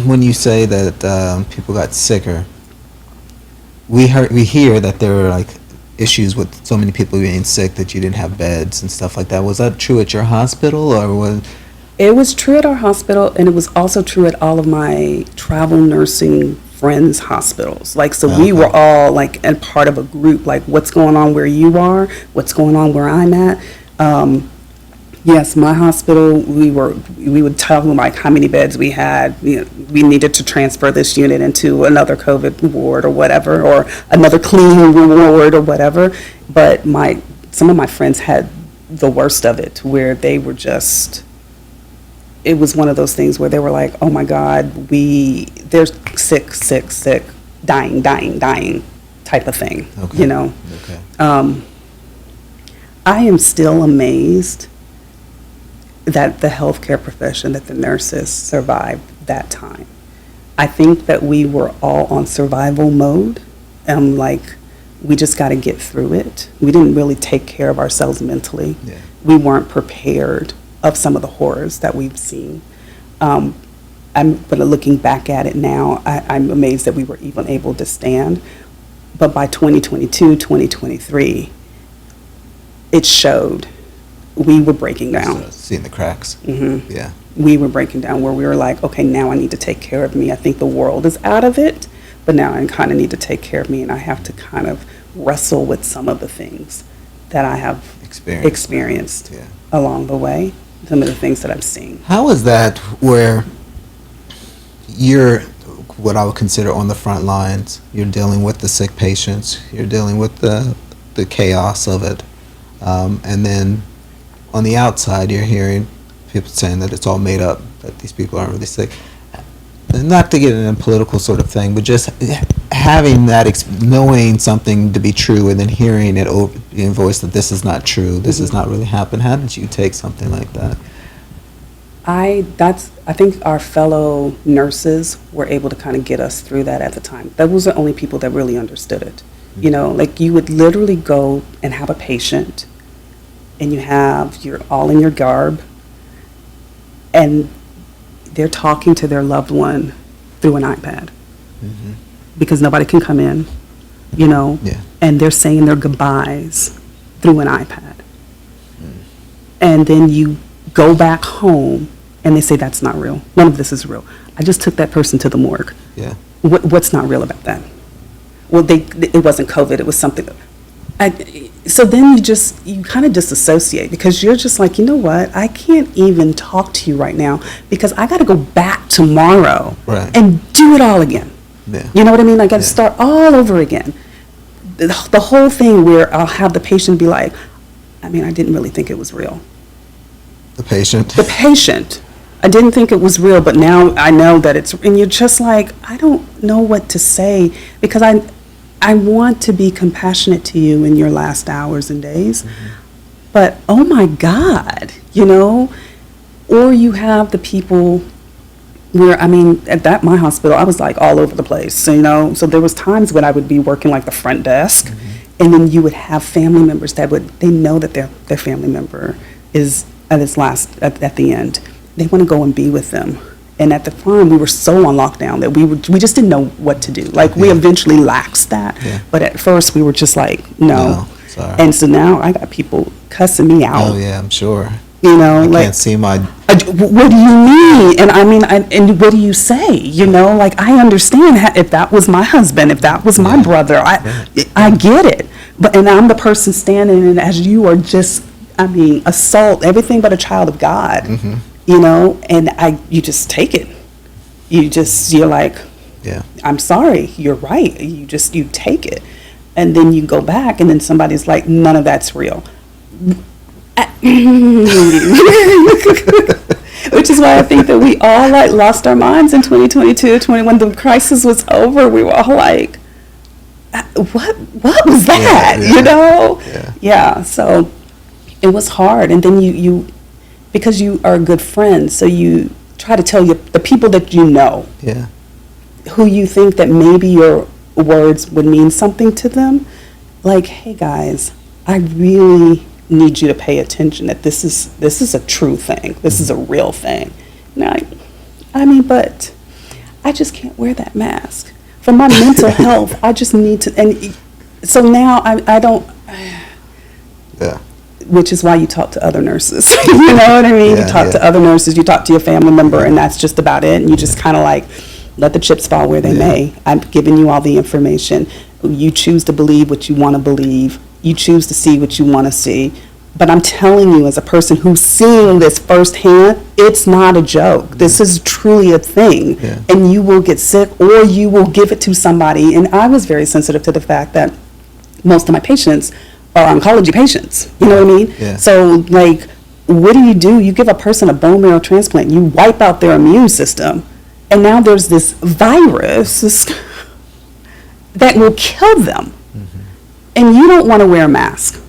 When you say that people got sicker, we hear that there were, like, issues with so many people being sick that you didn't have beds and stuff like that. Was that true at your hospital, or was? It was true at our hospital, and it was also true at all of my travel nursing friends' hospitals. Like, so we were all, like, a part of a group, like, what's going on where you are, what's going on where I'm at. Yes, my hospital, we would tell them, like, how many beds we had. You know, we needed to transfer this unit into another COVID ward or whatever, or another clean ward or whatever. But some of my friends had the worst of it, where they were just, it was one of those things where they were like, oh my God, they're sick, dying type of thing, Okay. you know? Okay. I am still amazed that the healthcare profession, that the nurses survived that time. I think that we were all on survival mode. Like, we just got to get through it. We didn't really take care of ourselves mentally. Yeah. We weren't prepared of some of the horrors that we've seen. But looking back at it now, I'm amazed that we were even able to stand. But by 2022, 2023, it showed we were breaking down. Seeing the cracks. Mhm. Yeah. We were breaking down, where we were like, okay, now I need to take care of me. I think the world is out of it, but now I kind of need to take care of me, and I have to kind of wrestle with some of the things that I have experienced Yeah. along the way, some of the things that I'm seeing. How is that where you're what I would consider on the front lines? You're dealing with the sick patients. You're dealing with the chaos of it, and then on the outside, you're hearing people saying that it's all made up, that these people aren't really sick. And not to get in a political sort of thing, but just having that, knowing something to be true, and then hearing it in voice that this is not true, this has not really happened. How did you take something like that? I think our fellow nurses were able to kind of get us through that at the time. That was the only people that really understood it. You know, like, you would literally go and have a patient, and you're all in your garb, and they're talking to their loved one through an iPad, because nobody can come in, you know, Yeah. and they're saying their goodbyes through an iPad. And then you go back home and they say, that's not real. None of this is real. I just took that person to the morgue. Yeah. What's not real about that? Well, it wasn't COVID, it was something. So then you kind of disassociate, because you're just like, you know what, I can't even talk to you right now, because I got to go back tomorrow Right. and do it all again. Yeah. You know what I mean? I got to Yeah. start all over again. The whole thing where I'll have the patient be like, I mean, I didn't really think it was real. The patient. The patient, I didn't think it was real, but now I know that it's, and you're just like, I don't know what to say, because I want to be compassionate to you in your last hours and days, But, oh my God, or you have the people where, I mean, at my hospital, I was like all over the place, so there was times when I would be working like the front desk, and then you would have family members they know that their family member is at the end. They want to go and be with them. And at the time, we were so on lockdown that we just didn't know what to do. Like, we eventually laxed that. Yeah. But at first, we were just like, no. Sorry. And so now I got people cussing me out. Oh, yeah, I'm sure. I can't see my... What do you mean? And I mean, and what do you say? Like, I understand if that was my husband, if that was my brother, I get it. And I'm the person standing, and as you are just, assault, everything but a child of God, and you just take it. You're like, I'm sorry, you're right. You take it. And then you go back, and then somebody's like, none of that's real. Which is why I think that we all lost our minds in 2022, 21. The crisis was over. We were all like, what was that? Yeah. So it was hard. And then you because you are a good friend, so you try to tell the people that who you think that maybe your words would mean something to them, like, hey guys, I really need you to pay attention that this is a true thing. This is a real thing. And but I just can't wear that mask. For my mental health, I just need to, and so now I don't, which is why you talk to other nurses. You know what I mean? You talk to other nurses, you talk to your family member, and that's just about it. And you just kind of like, let the chips fall where they may. I've given you all the information. You choose to believe what you want to believe. You choose to see what you want to see. But I'm telling you, as a person who's seeing this firsthand, it's not a joke. This is truly a thing. And you will get sick, or you will give it to somebody. And I was very sensitive to the fact that most of my patients are oncology patients. You know what I mean? So, like, what do? You give a person a bone marrow transplant. You wipe out their immune system. And now there's this virus that will kill them. And you don't want to wear a mask.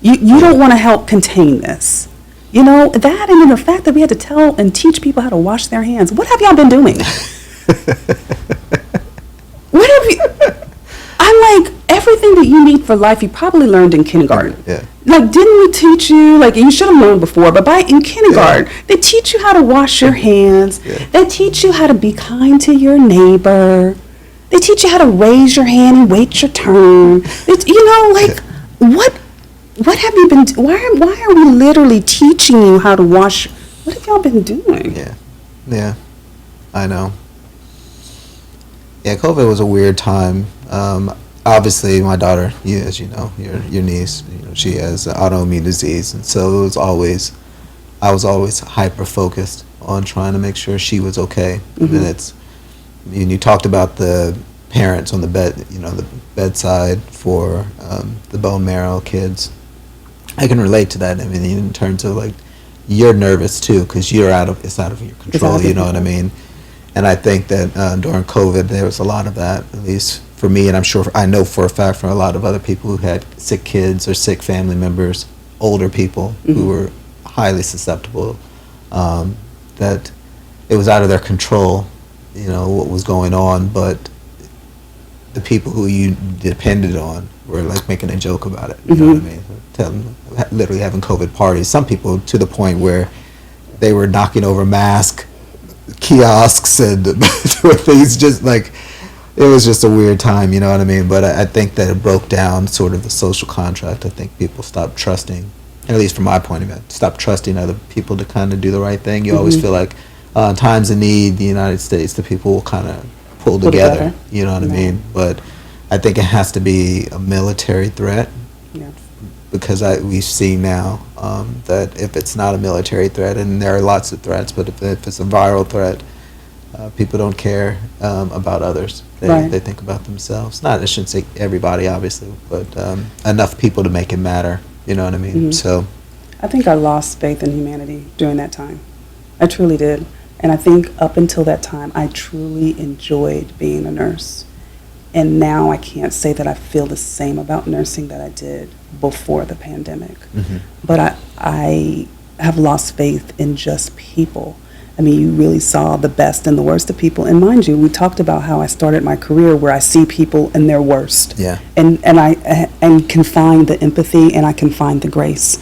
You don't want to help contain this. That, and then the fact that we had to tell and teach people how to wash their hands. What have y'all been doing? What have you... I'm like, everything that you need for life, you probably learned in kindergarten. Like, didn't we teach you, like, you should have known before, but in kindergarten, they teach you how to wash your hands. They teach you how to be kind to your neighbor. They teach you how to raise your hand and wait your turn. What have you been, why are we literally teaching you how to wash? What have y'all been doing? Yeah, I know. Yeah, COVID was a weird time. Obviously, my daughter, as you know, your niece, she has autoimmune disease, and so I was always hyper focused on trying to make sure she was okay. And you talked about the parents on the bed, the bedside for the bone marrow kids. I can relate to that. I mean, in terms of like, you're nervous too because it's out of your control. You know what I mean? And I think that during COVID, there was a lot of that, at least for me, and I know for a fact for a lot of other people who had sick kids or sick family members, older people who were highly susceptible, that it was out of their control, what was going on, but the people who you depended on were like making a joke about it. You know what I mean? Literally having COVID parties. Some people to the point where they were knocking over mask kiosks and things, just like, it was just a weird time, you know what I mean? But I think that it broke down sort of the social contract. I think people stopped trusting, at least from my point of view, stopped trusting other people to kind of do the right thing. You always feel like in times of need, the United States, the people will kind of pull together, you know what I mean? But I think it has to be a military threat, because we see now that if it's not a military threat, and there are lots of threats, but if it's a viral threat, people don't care about others. They think about themselves. I shouldn't say everybody, obviously, but enough people to make it matter. You know what I mean? So, I think I lost faith in humanity during that time. I truly did. And I think up until that time, I truly enjoyed being a nurse. And now I can't say that I feel the same about nursing that I did before the pandemic. But I have lost faith in just people. I mean, you really saw the best and the worst of people. And mind you, we talked about how I started my career where I see people in their worst. Yeah. And I can find the empathy and I can find the grace.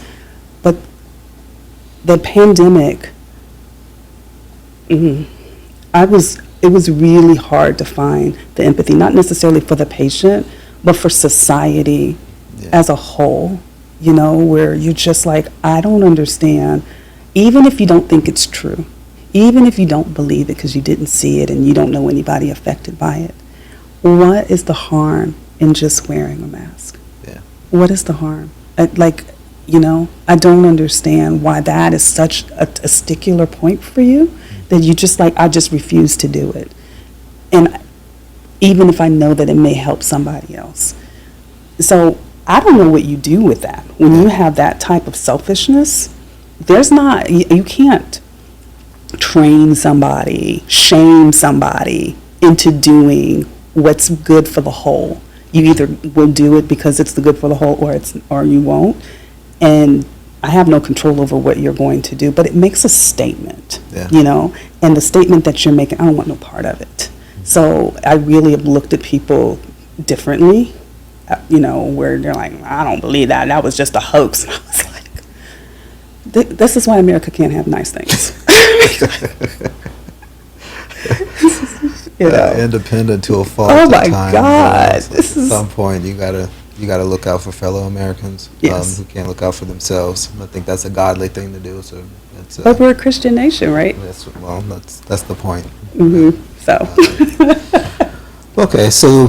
But the pandemic, it was really hard to find the empathy, not necessarily for the patient, but for society as a whole, where you're just like, I don't understand, even if you don't think it's true, even if you don't believe it because you didn't see it and you don't know anybody affected by it, what is the harm in just wearing a mask? Yeah. What is the harm? I don't understand why that is such a stickler point for you that you just like, I just refuse to do it. And even if I know that it may help somebody else. So I don't know what you do with that. When you have that type of selfishness, you can't train somebody, shame somebody into doing what's good for the whole. You either will do it because it's the good for the whole or you won't. And I have no control over what you're going to do, but it makes a statement, and the statement that you're making, I don't want no part of it. So I really have looked at people differently, where they're like, I don't believe that. That was just a hoax. And I was like, this is why America can't have nice things. Independent to a fault. Oh my time, God! At some point, you gotta look out for fellow Americans who can't look out for themselves. I think that's a godly thing to do. So but we're a Christian nation, right? That's the point. So. Okay, so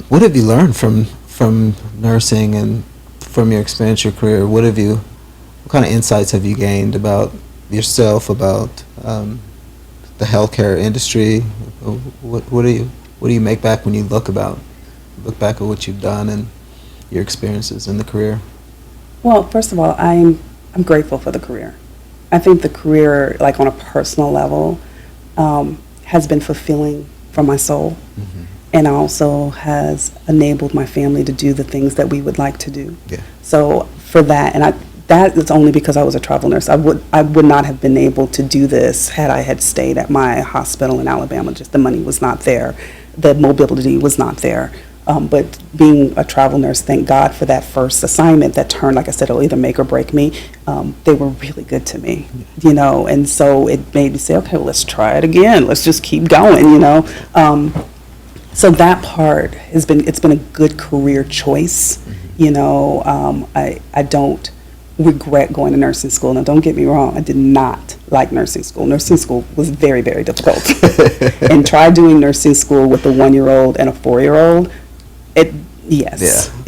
what have you learned from nursing and from your experience, your career? What kind of insights have you gained about yourself, about the healthcare industry? What do you make back when you look back at what you've done and your experiences in the career? Well, first of all, I'm grateful for the career. I think the career, like on a personal level, has been fulfilling for my soul, and also has enabled my family to do the things that we would like to do. Yeah. So for that, and that is only because I was a travel nurse. I would not have been able to do this had I had stayed at my hospital in Alabama. Just the money was not there, the mobility was not there. But being a travel nurse, thank God for that first assignment that turned, like I said, it'll either make or break me. They were really good to me, and so it made me say, okay, well, let's try it again. Let's just keep going, So that part it's been a good career choice, I don't regret going to nursing school. Now, don't get me wrong, I did not like nursing school. Nursing school was very, very difficult. And try doing nursing school with a 1-year-old and a 4-year-old. It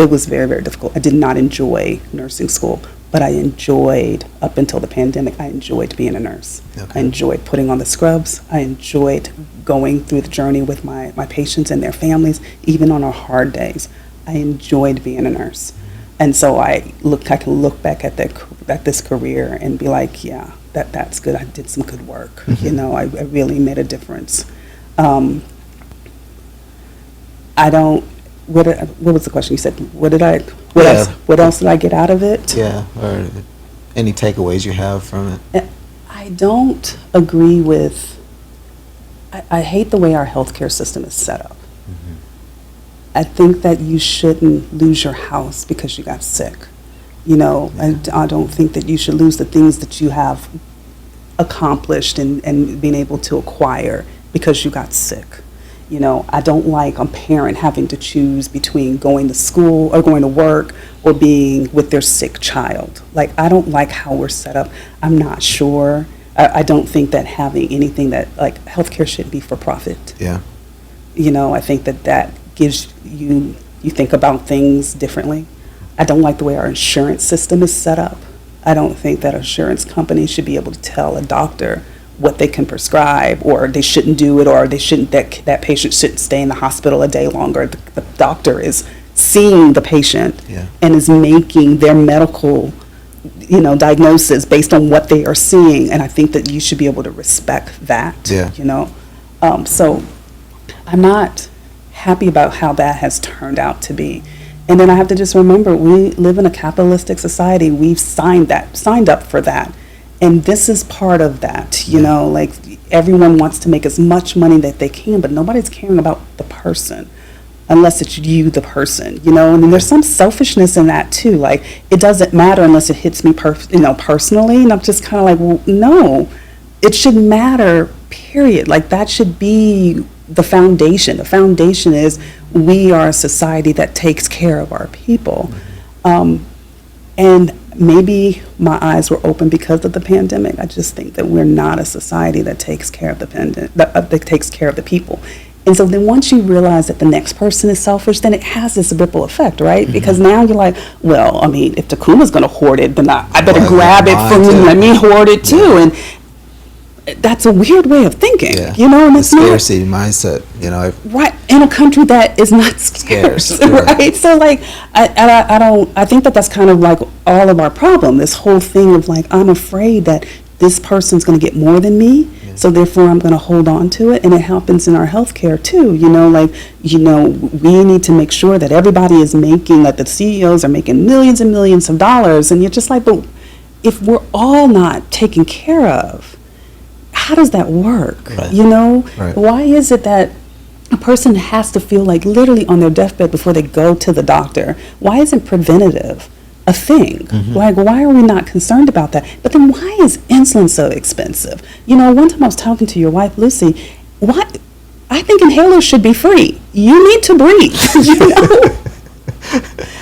was very, very difficult. I did not enjoy nursing school, but I enjoyed, up until the pandemic, I enjoyed being a nurse. Okay. I enjoyed putting on the scrubs. I enjoyed going through the journey with my patients and their families, even on our hard days. I enjoyed being a nurse. And so I can look back at this career and be like, yeah, that's good. I did some good work. I really made a difference. What was the question? You said, what else did I get out of it? Yeah, or any takeaways you have from it? I don't agree with, I hate the way our healthcare system is set up. I think that you shouldn't lose your house because you got sick. I don't think that you should lose the things that you have accomplished and being able to acquire because you got sick. I don't like a parent having to choose between going to school or going to work or being with their sick child. Like, I don't like how we're set up. I'm not sure. I don't think that having anything that, like, healthcare should be for profit. Yeah. I think that gives you think about things differently. I don't like the way our insurance system is set up. I don't think that insurance companies should be able to tell a doctor what they can prescribe, or they shouldn't do it, or that patient shouldn't stay in the hospital a day longer. The doctor is seeing the patient and is making their medical diagnosis based on what they are seeing, and I think that you should be able to respect that. So I'm not happy about how that has turned out to be. And then I have to just remember, we live in a capitalistic society. We've signed up for that. And this is part of that, like everyone wants to make as much money that they can, but nobody's caring about the person unless it's you, the person, and then there's some selfishness in that too. Like, it doesn't matter unless it hits me personally. And I'm just kind of like, well, no, it should matter, period. Like, that should be the foundation. The foundation is we are a society that takes care of our people. And maybe my eyes were open because of the pandemic. I just think that we're not a society that takes care of that takes care of the people. And so then once you realize that the next person is selfish, then it has this ripple effect, right? Mm-hmm. Because now you're like, well, I mean, if Takuma's going to hoard it, then I better grab it from me. Let me hoard it too. And that's a weird way of thinking, and it's the scarcity mindset, right, in a country that is not scarce, right? So like, I think that's kind of like all of our problem, this whole thing of like, I'm afraid that this person's going to get more than me, so therefore I'm going to hold on to it. And it happens in our healthcare too, we need to make sure that everybody is making, that the CEOs are making millions and millions of dollars, and you're just like, but if we're all not taken care of, how does that work? Right. Right. Why is it that a person has to feel like literally on their deathbed before they go to the doctor? Why isn't preventative a thing? Mm-hmm. Like, why are we not concerned about that? But then why is insulin so expensive? One time I was talking to your wife, Lucy, I think inhalers should be free. You need to breathe,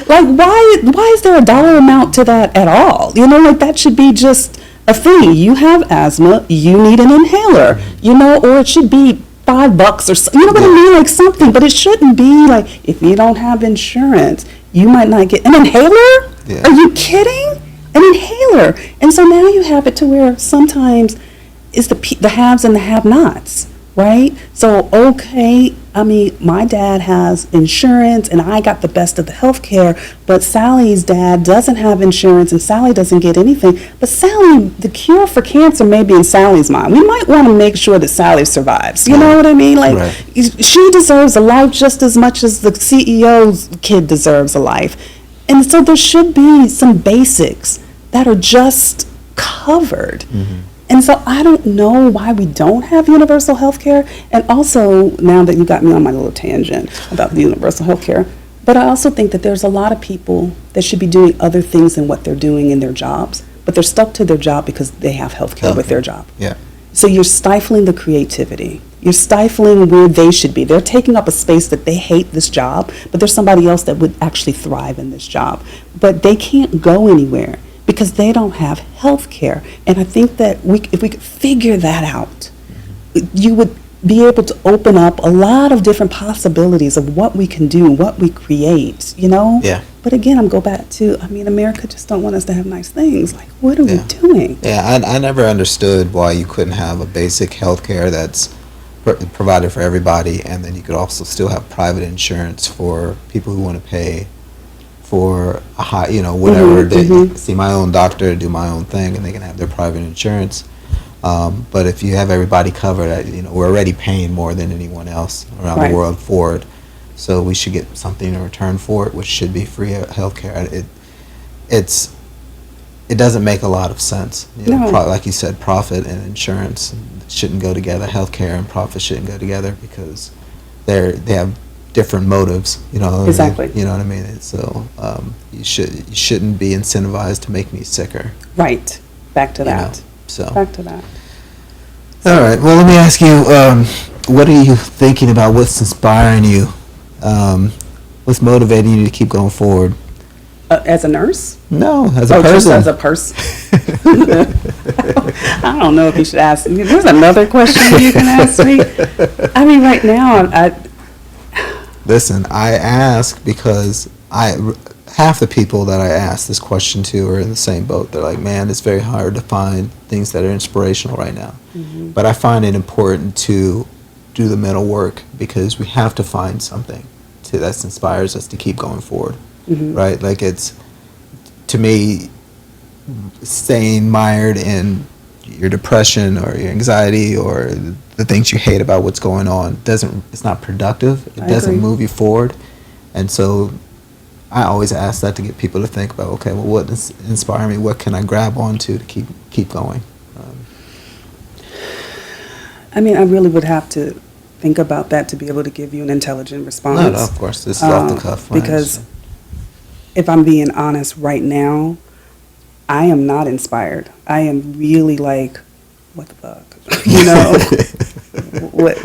Like, why is there a dollar amount to that at all? Like, that should be just a thing. You have asthma, you need an inhaler, or it should be $5 or so, what I mean? Like something, but it shouldn't be like, if you don't have insurance, you might not get an inhaler? Yeah. Are you kidding? An inhaler. And so now you have it to where sometimes it's the haves and the have-nots, right? So, okay, I mean, my dad has insurance and I got the best of the health care, but Sally's dad doesn't have insurance and Sally doesn't get anything. But Sally, the cure for cancer may be in Sally's mind. We might want to make sure that Sally survives. You know what I mean? Like, she deserves a life just as much as the CEO's kid deserves a life. And so there should be some basics that are just covered. Mm-hmm. And so I don't know why we don't have universal health care. And also, now that you got me on my little tangent about the universal health care, but I also think that there's a lot of people that should be doing other things than what they're doing in their jobs, but they're stuck to their job because they have health care with their job. Yeah. So you're stifling the creativity. You're stifling where they should be. They're taking up a space that they hate this job, but there's somebody else that would actually thrive in this job. But they can't go anywhere because they don't have health care. And I think that if we could figure that out, you would be able to open up a lot of different possibilities of what we can do, what we create, Yeah. But again, I'm go back to, America just don't want us to have nice things. Like, what are we doing? Yeah, I never understood why you couldn't have a basic health care that's provided for everybody, and then you could also still have private insurance for people who want to pay for a high, whatever. They see my own doctor, do my own thing, and they can have their private insurance. But if you have everybody covered, we're already paying more than anyone else around the world for it. So we should get something in return for it, which should be free health care. It doesn't make a lot of sense. Like you said, profit and insurance shouldn't go together. Healthcare and profit shouldn't go together because they have different motives. Exactly. You know what I mean? So you shouldn't be incentivized to make me sicker. Right. Back to that. Back to that. All right. Well, let me ask you, what are you thinking about? What's inspiring you? What's motivating you to keep going forward? As a nurse? No, as a person. Just as a person. I don't know if you should ask. There's another question you can ask me. Right now, Listen, I ask because half the people that I ask this question to are in the same boat. They're like, man, it's very hard to find things that are inspirational right now. Mm-hmm. But I find it important to do the mental work because we have to find something that inspires us to keep going forward. Mm-hmm. Right? Like, it's, to me, staying mired in your depression or your anxiety or the things you hate about what's going on it's not productive. It doesn't agree. move you forward. And so I always ask that to get people to think about, okay, well, what inspires me? What can I grab onto to keep going? I mean, I really would have to think about that to be able to give you an intelligent response. No, of course, this is off the cuff. Because if I'm being honest right now, I am not inspired. I am really like, what the fuck? You know,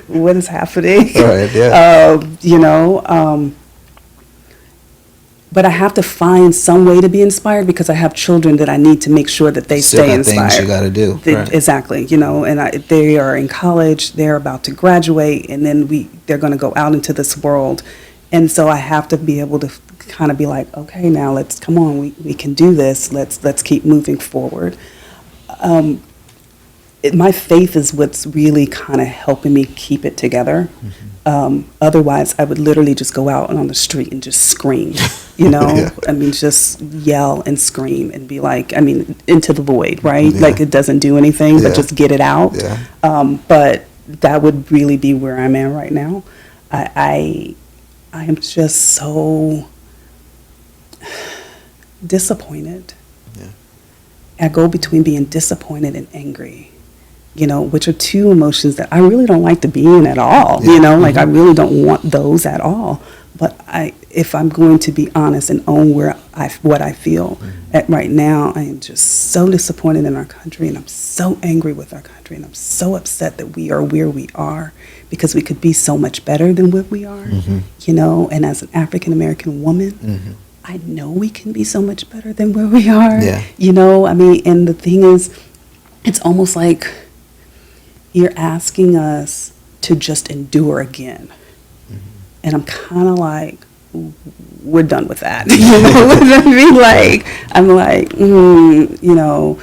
what is happening? Right, yeah. You know, but I have to find some way to be inspired because I have children that I need to make sure that they Still stay got inspired. things you got to do. Right. Exactly, you know, and they are in college, they're about to graduate, and then they're going to go out into this world. And so I have to be able to kind of be like, okay, now let's come on, we can do this. Let's keep moving forward. My faith is what's really kind of helping me keep it together. Otherwise, I would literally just go out on the street and just scream, you know? Yeah. I mean, just yell and scream and be like, I mean, into the void, right? Yeah. Like it doesn't do anything, Yeah. but just get it out. Yeah. But that would really be where I'm at right now. I am just so disappointed. Yeah. I go between being disappointed and angry, you know, which are two emotions that I really don't like to be in at all. Yeah. You know, like I really don't want those at all. But if I'm going to be honest and own what I feel at right now, I am just so disappointed in our country, and I'm so angry with our country, and I'm so upset that we are where we are because we could be so much better than what we are, you know. And as an African American woman, I know we can be so much better than where we are, Yeah. you know. I mean, and the thing is, it's almost like you're asking us to just endure again. And I'm kind of like, we're done with that. You know what I mean? Like, I'm like, you know.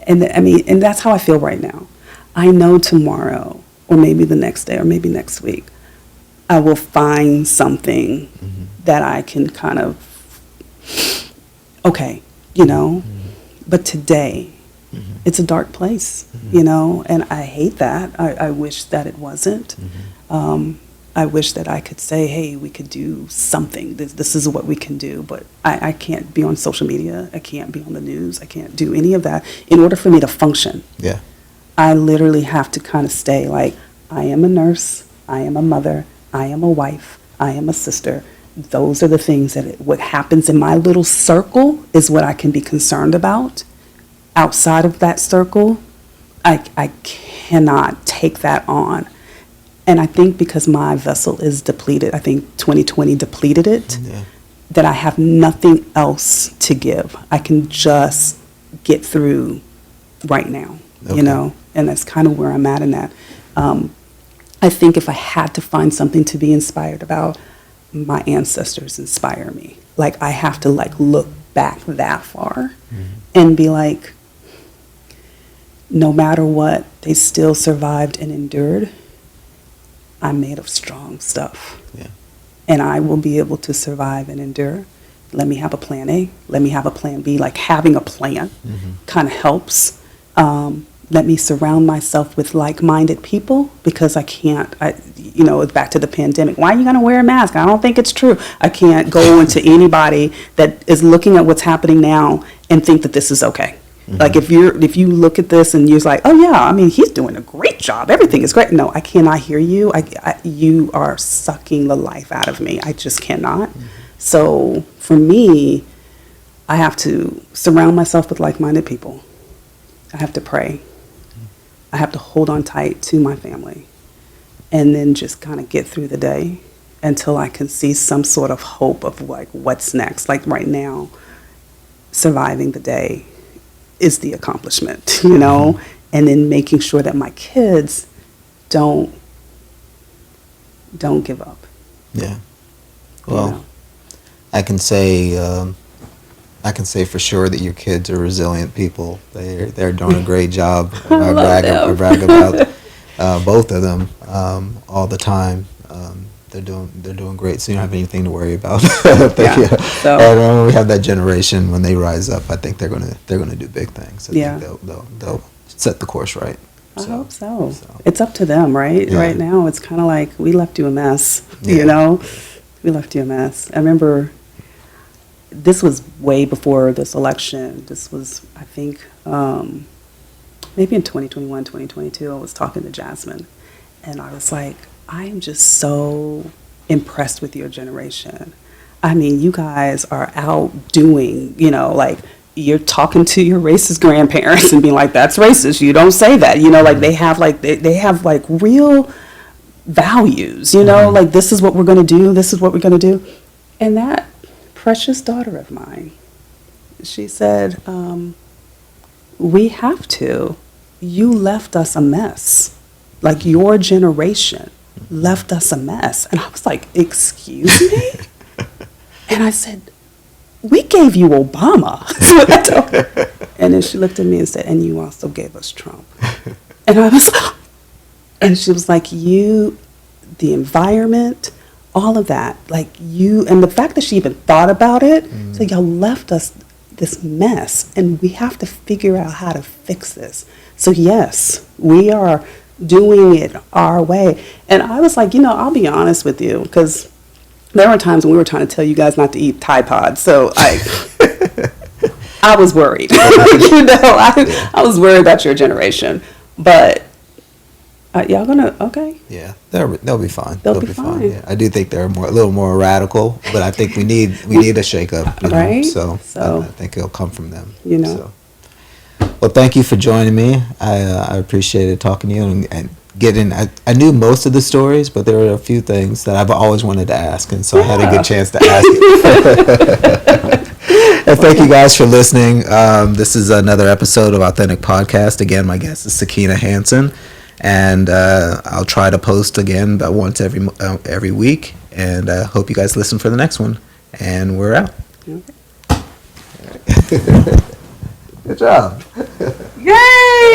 And I mean, and that's how I feel right now. I know tomorrow, or maybe the next day, or maybe next week, I will find something that I can kind of, okay, you know. But today, it's a dark place, you know, and I hate that. I wish that it wasn't. I wish that I could say, hey, we could do something. This is what we can do. But I can't be on social media. I can't be on the news. I can't do any of that. In order for me to function, Yeah. I literally have to kind of stay like, I am a nurse. I am a mother. I am a wife. I am a sister. Those are the things what happens in my little circle is what I can be concerned about. Outside of that circle, I cannot take that on. And I think because my vessel is depleted, I think 2020 depleted it, that I have nothing else to give. I can just get through right now, you know, and that's kind of where I'm at in that. I think if I had to find something to be inspired about, my ancestors inspire me. Like I have to like look back that far and be like, no matter what, they still survived and endured. I'm made of strong stuff. Yeah. And I will be able to survive and endure. Let me have a plan A. Let me have a plan B. Like having a plan kind of helps. Let me surround myself with like-minded people because I can't, you know, it's back to the pandemic. Why are you going to wear a mask? I don't think it's true. I can't go into anybody that is looking at what's happening now and think that this is okay. Like if you look at this and you're like, oh yeah, I mean, he's doing a great job. Everything is great. No, I cannot hear you. You are sucking the life out of me. I just cannot. So for me, I have to surround myself with like-minded people. I have to pray. I have to hold on tight to my family and then just kind of get through the day until I can see some sort of hope of like what's next. Like right now, surviving the day is the accomplishment, you know, and then making sure that my kids don't give up. Yeah. Well, you know? I can say for sure that your kids are resilient people. They're doing a great job. I brag about both of them all the time. they're doing great. So you don't have anything to worry about. Yeah. So- And when we have that generation, when they rise up, I think they're gonna do big things. I Yeah. think they'll set the course right. I hope so. It's up to them, right? Yeah. Right now, it's kind of like we left you a mess, Yeah. you know? We left you a mess. I remember this was way before this election. This was, I think, maybe in 2021, 2022, I was talking to Jasmine, and I was like, I am just so impressed with your generation. I mean, you guys are out doing, like, you're talking to your racist grandparents and being like, that's racist, you don't say that. Like, they have, like, real values, like, this is what we're going to do, this is what we're going to do. And that precious daughter of mine, she said, we have to. You left us a mess. Like, your generation left us a mess. And I was like, excuse me? And I said, we gave you Obama. That's what I told her. And then she looked at me and said, and you also gave us Trump. And I was, and she was like, the environment, all of that, like you, and the fact that she even thought about it, so y'all left us this mess, and we have to figure out how to fix this. So yes, we are doing it our way. And I was like, I'll be honest with you, because there were times when we were trying to tell you guys not to eat Tide Pods. So I was worried. I was worried about your generation. But y'all gonna, okay. Yeah, they'll be fine. They'll be fine. Yeah. I do think they're a little more radical, but I think we need a shakeup. Right? So So- I think it'll come from them. So. Well, thank you for joining me. I appreciated talking to you and getting. I knew most of the stories, but there were a few things that I've always wanted to ask, and so I had a good chance to ask it. And thank you guys for listening. This is another episode of Authentic Podcast. Again, my guest is Sakina Hanson. And I'll try to post again about once every week. And hope you guys listen for the next one. And we're out. Okay. Good job.